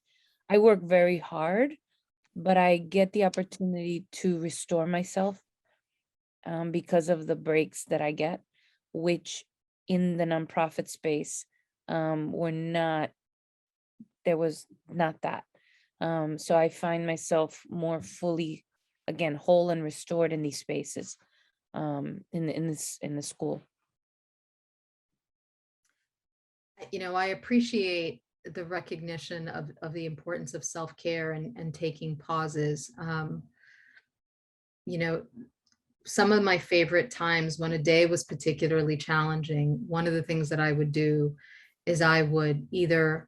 I work very hard, but I get the opportunity to restore myself because of the breaks that I get, which in the nonprofit space, there was not that. So I find myself more fully, again, whole and restored in these spaces, in the school. I appreciate the recognition of the importance of self-care and taking pauses. Some of my favorite times when a day was particularly challenging, one of the things that I would do is I would either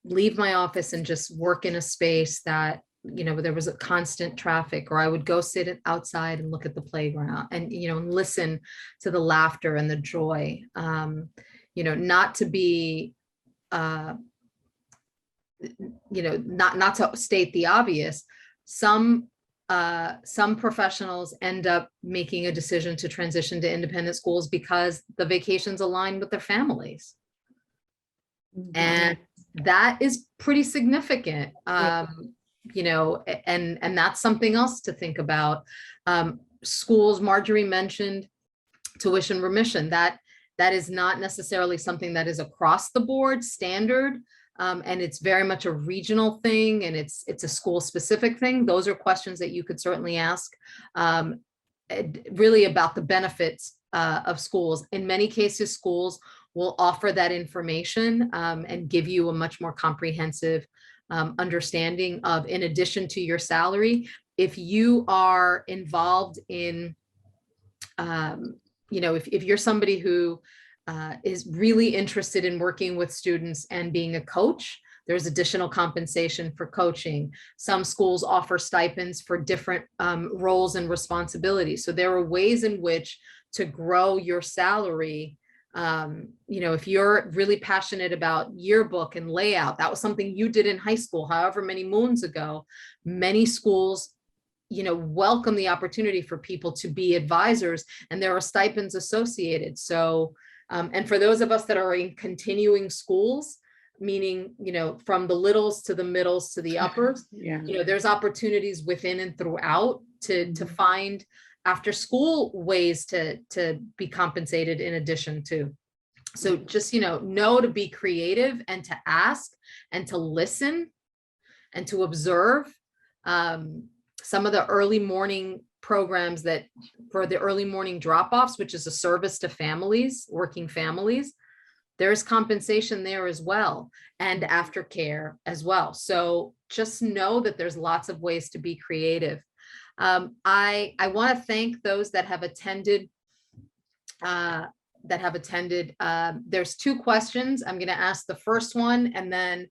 leave my office and just work in a space that, there was a constant traffic, or I would go sit outside and look at the playground and, and listen to the laughter and the joy. Not to be, not to state the obvious, some professionals end up making a decision to transition to independent schools because the vacations align with their families. And that is pretty significant, and that's something else to think about. Schools, Marjorie mentioned tuition remission. That is not necessarily something that is across the board standard. And it's very much a regional thing, and it's a school specific thing. Those are questions that you could certainly ask, really about the benefits of schools. In many cases, schools will offer that information and give you a much more comprehensive understanding of, in addition to your salary, if you are involved in, if you're somebody who is really interested in working with students and being a coach, there's additional compensation for coaching. Some schools offer stipends for different roles and responsibilities. So there are ways in which to grow your salary. If you're really passionate about yearbook and layout, that was something you did in high school, however many moons ago, many schools welcome the opportunity for people to be advisors, and there are stipends associated. So and for those of us that are in continuing schools, meaning, from the littles to the middles to the uppers, there's opportunities within and throughout to find after school ways to be compensated in addition to. So just, know to be creative and to ask and to listen and to observe. Some of the early morning programs that for the early morning drop-offs, which is a service to families, working families, there's compensation there as well, and aftercare as well. So just know that there's lots of ways to be creative. I want to thank those that have attended. There's two questions. I'm going to ask the first one, and then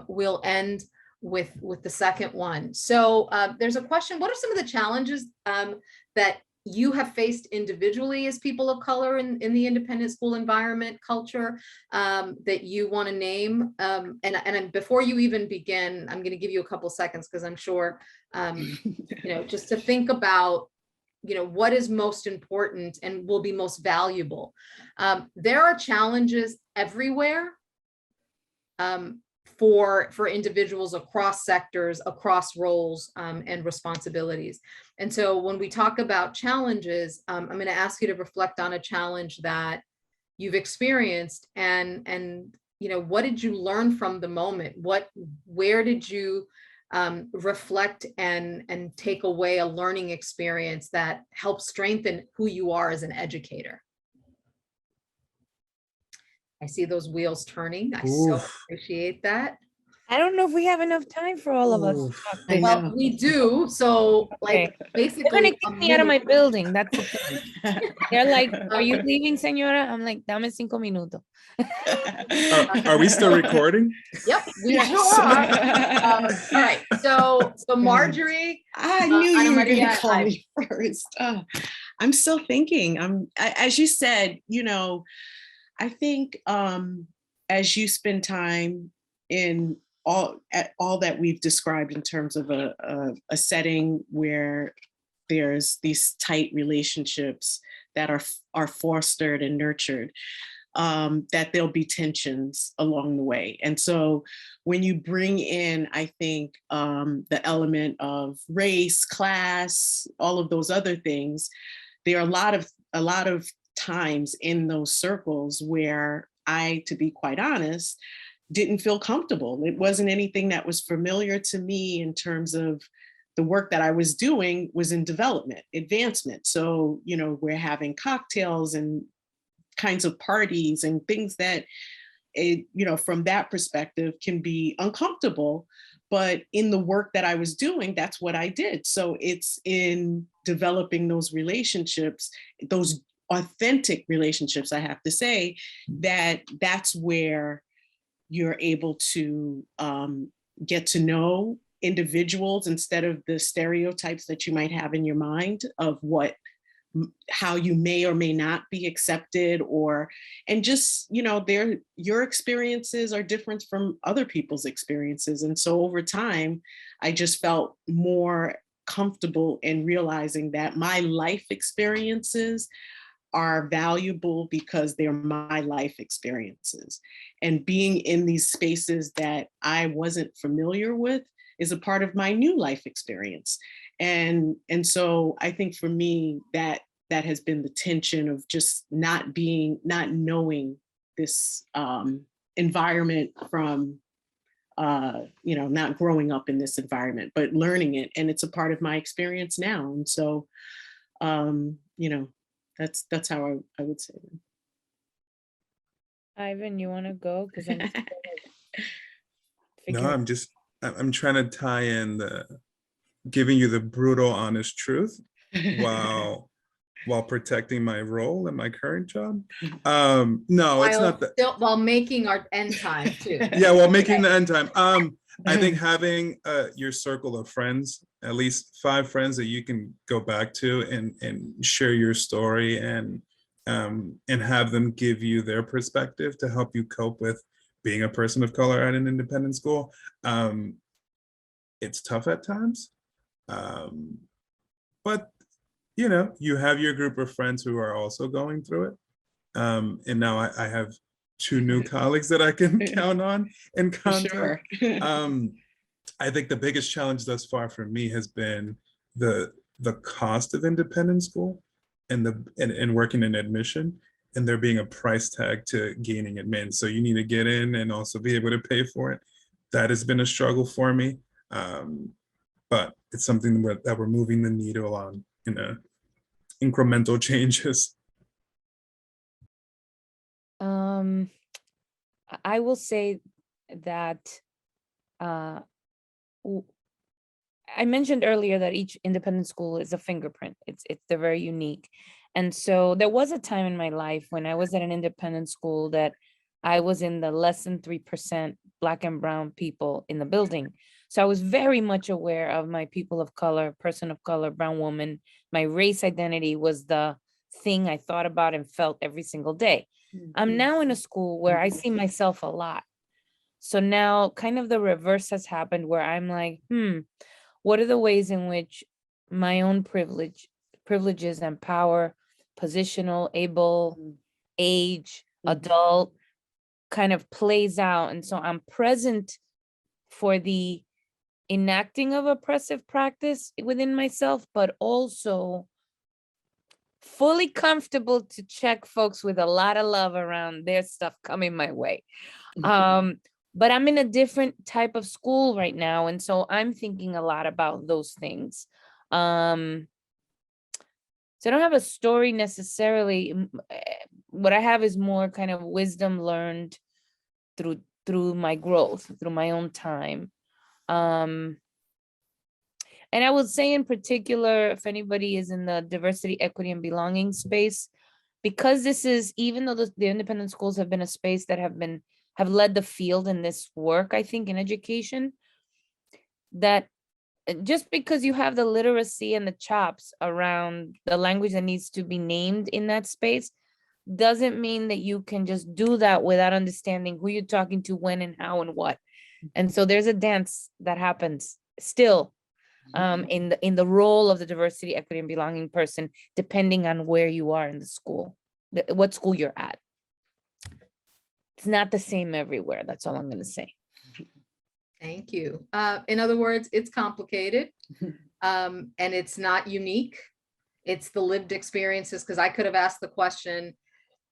we'll end with the second one. So there's a question: what are some of the challenges that you have faced individually as people of color in the independent school environment culture that you want to name? And before you even begin, I'm going to give you a couple seconds, because I'm sure just to think about what is most important and will be most valuable. There are challenges everywhere for individuals across sectors, across roles and responsibilities. And so when we talk about challenges, I'm going to ask you to reflect on a challenge that you've experienced, and what did you learn from the moment? Where did you reflect and take away a learning experience that helps strengthen who you are as an educator? I see those wheels turning. I so appreciate that. I don't know if we have enough time for all of us to talk. Well, we do. So like basically they're gonna kick me out of my building. That's the thing. They're like, "Are you leaving, señora?" I'm like, "Dame 5 minutos." Are we still recording? Yep, we sure are. All right. So Marjorie, I knew you were going to call me first. I'm still thinking. As you said, I think as you spend time in all that we've described in terms of a setting where there's these tight relationships that are fostered and nurtured, that there'll be tensions along the way. And so when you bring in, I think, the element of race, class, all of those other things, there are a lot of times in those circles where I, to be quite honest, didn't feel comfortable. It wasn't anything that was familiar to me in terms of the work that I was doing was in development, advancement. So, we're having cocktails and kinds of parties and things that, from that perspective can be uncomfortable. But in the work that I was doing, that's what I did. So it's in developing those relationships, those authentic relationships, I have to say, that's where you're able to get to know individuals instead of the stereotypes that you might have in your mind of how you may or may not be accepted, and just, your experiences are different from other people's experiences. And so over time, I just felt more comfortable in realizing that my life experiences are valuable because they're my life experiences. And being in these spaces that I wasn't familiar with is a part of my new life experience. And so I think for me, that has been the tension of just not knowing this environment from, not growing up in this environment, but learning it. And it's a part of my experience now. And so, that's how I would say that. Ivan, you want to go? Because I'm No, I'm trying to tie in giving you the brutal, honest truth while protecting my role in my current job. No, it's not that. While making our end time too. Yeah, while making the end time. I think having your circle of friends, at least 5 friends that you can go back to and share your story and have them give you their perspective to help you cope with being a person of color at an independent school. It's tough at times, but you have your group of friends who are also going through it. And now I have 2 new colleagues that I can count on and contact. Sure. I think the biggest challenge thus far for me has been the cost of independent school and working in admission, and there being a price tag to gaining admin. So you need to get in and also be able to pay for it. That has been a struggle for me. But it's something that we're moving the needle on, incremental changes. I will say that I mentioned earlier that each independent school is a fingerprint. They're very unique. And so there was a time in my life when I was at an independent school that I was in the less than 3% Black and brown people in the building. So I was very much aware of my people of color, person of color, brown woman. My race identity was the thing I thought about and felt every single day. I'm now in a school where I see myself a lot. So now kind of the reverse has happened where I'm like, what are the ways in which my own privileges and power, positional, able, age, adult, kind of plays out. And so I'm present for the enacting of oppressive practice within myself, but also fully comfortable to check folks with a lot of love around their stuff coming my way. But I'm in a different type of school right now. And so I'm thinking a lot about those things. So I don't have a story necessarily. What I have is more kind of wisdom learned through my growth, through my own time. And I would say in particular, if anybody is in the diversity, equity, and belonging space, because this is, even though the independent schools have been a space that have led the field in this work, I think, in education, that just because you have the literacy and the chops around the language that needs to be named in that space, doesn't mean that you can just do that without understanding who you're talking to, when and how and what. And so there's a dance that happens still in the role of the diversity, equity, and belonging person, depending on where you are in the school, what school you're at. It's not the same everywhere. That's all I'm going to say. Thank you. In other words, it's complicated and it's not unique. It's the lived experiences, because I could have asked the question,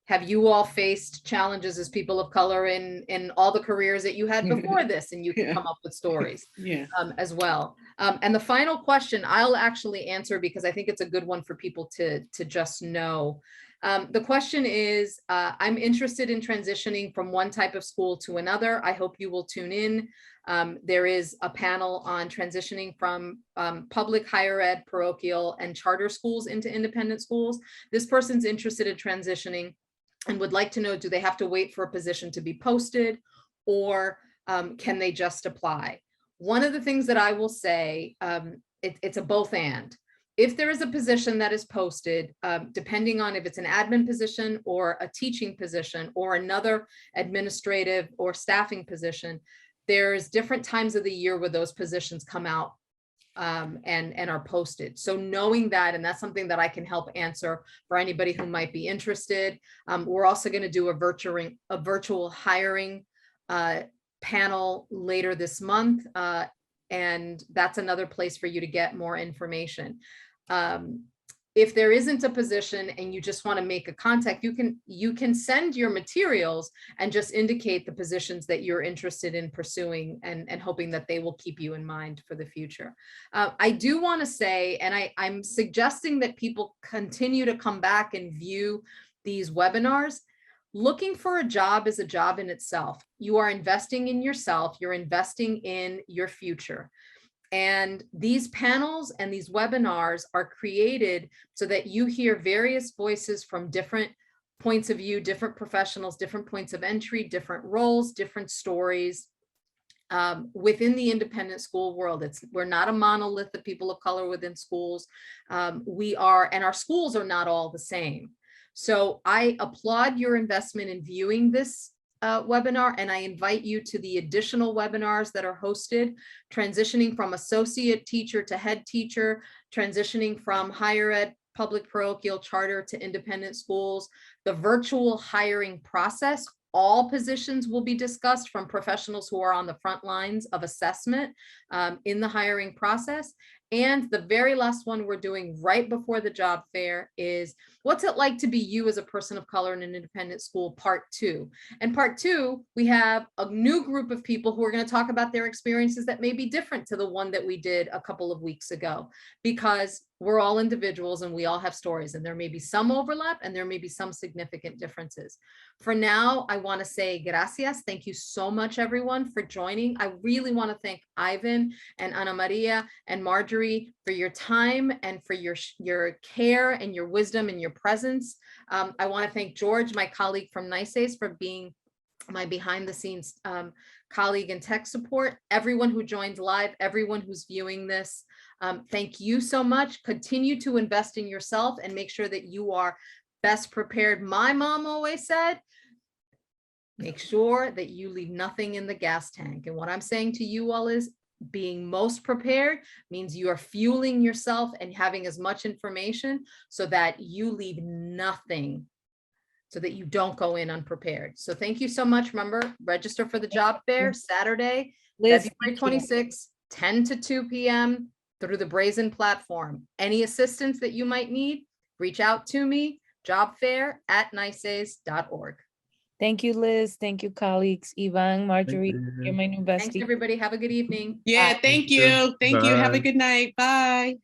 Have you all faced challenges as people of color in all the careers that you had before this? And you can Yeah. come up with stories Yeah. as well. And the final question I'll actually answer because I think it's a good one for people to just know. The question is, I'm interested in transitioning from one type of school to another. I hope you will tune in. There is a panel on transitioning from public higher ed, parochial, and charter schools into independent schools. This person's interested in transitioning and would like to know, do they have to wait for a position to be posted, or can they just apply? One of the things that I will say, it's a both and. If there is a position that is posted, depending on if it's an admin position or a teaching position or another administrative or staffing position, there's different times of the year where those positions come out and are posted. So knowing that, and that's something that I can help answer for anybody who might be interested. We're also going to do a virtual hiring panel later this month. And that's another place for you to get more information. If there isn't a position and you just want to make a contact, you can send your materials and just indicate the positions that you're interested in pursuing and hoping that they will keep you in mind for the future. I do want to say, and I'm suggesting that people continue to come back and view these webinars. Looking for a job is a job in itself. You are investing in yourself. You're investing in your future. And these panels and these webinars are created so that you hear various voices from different points of view, different professionals, different points of entry, different roles, different stories within the independent school world. We're not a monolith of people of color within schools. We are, and our schools are not all the same. So I applaud your investment in viewing this webinar, and I invite you to the additional webinars that are hosted, transitioning from associate teacher to head teacher, transitioning from higher ed, public parochial, charter to independent schools, the virtual hiring process. All positions will be discussed from professionals who are on the front lines of assessment in the hiring process. And the very last one we're doing right before the job fair is, what's it like to be you as a person of color in an independent school, part 2. And part 2, we have a new group of people who are going to talk about their experiences that may be different to the one that we did a couple of weeks ago, because we're all individuals and we all have stories, and there may be some overlap and there may be some significant differences. For now, I want to say gracias. Thank you so much, everyone, for joining. I really want to thank Ivan and Ana Maria and Marjorie for your time and for your care and your wisdom and your presence. I want to thank George, my colleague from NYSAIS, for being my behind the scenes colleague and tech support, everyone who joined live, everyone who's viewing this. Thank you so much. Continue to invest in yourself and make sure that you are best prepared. My mom always said, make sure that you leave nothing in the gas tank. And what I'm saying to you all is, being most prepared means you are fueling yourself and having as much information so that you leave nothing, so that you don't go in unprepared. So thank you so much. Remember, register for the job fair Saturday, Liz, February 26th, 10 to 2 p.m. through the Brazen platform. Any assistance that you might need, reach out to me, jobfair@nysais.org. thank you, Liz. Thank you, colleagues. Ivan, Marjorie, you. you're my new Thanks, bestie. everybody. Have a good evening. Yeah, Bye. thank you. Thank you. Have a Bye. good night. Bye.